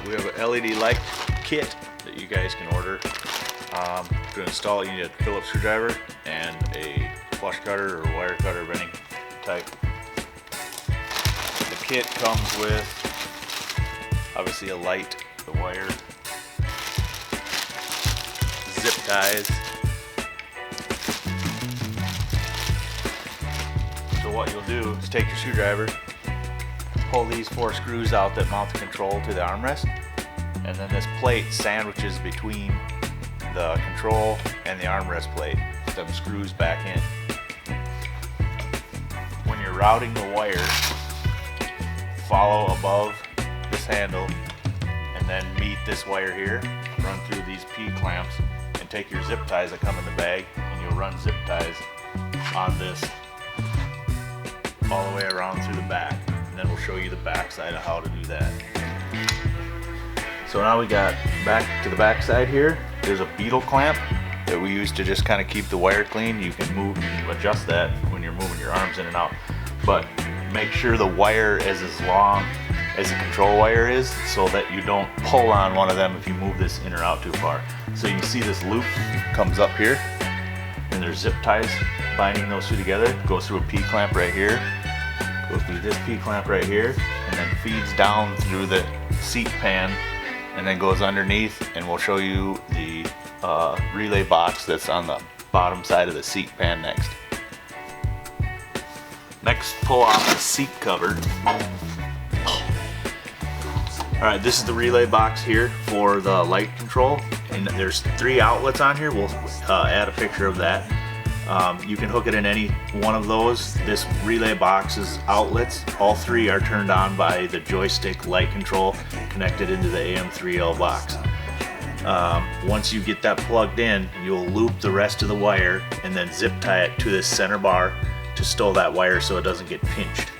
We have an LED light kit that you guys can order. To install it, you need a Phillips screwdriver and a flush cutter or wire cutter of any type. The kit comes with obviously a light, the wire, zip ties. So what you'll do is take your screwdriver, pull these 4 screws out that mount the control to the armrest, and then this plate sandwiches between the control and the armrest plate. Put them screws back in. When you're routing the wire, follow above this handle and then meet this wire here, run through these P-clamps, and take your zip ties that come in the bag, and you'll run zip ties on this all the way around through the back. And then we'll show you the back side of how to do that. So now we got back to the back side here. There's a beetle clamp that we use to just kind of keep the wire clean. You can move, adjust that when you're moving your arms in and out. But make sure the wire is as long as the control wire is, so that you don't pull on one of them if you move this in or out too far. So you can see this loop comes up here, and there's zip ties binding those two together. It goes through a P-clamp right here, goes through this P-clamp right here, and then feeds down through the seat pan, and then goes underneath, and we'll show you the relay box that's on the bottom side of the seat pan next. Next, pull off the seat cover. Alright, this is the relay box here for the light control, and there's 3 outlets on here. We'll add a picture of that. You can hook it in any one of those. This relay box's outlets, all 3 are turned on by the joystick light control connected into the AM3L box. Once you get that plugged in, you'll loop the rest of the wire and then zip tie it to this center bar to stow that wire so it doesn't get pinched.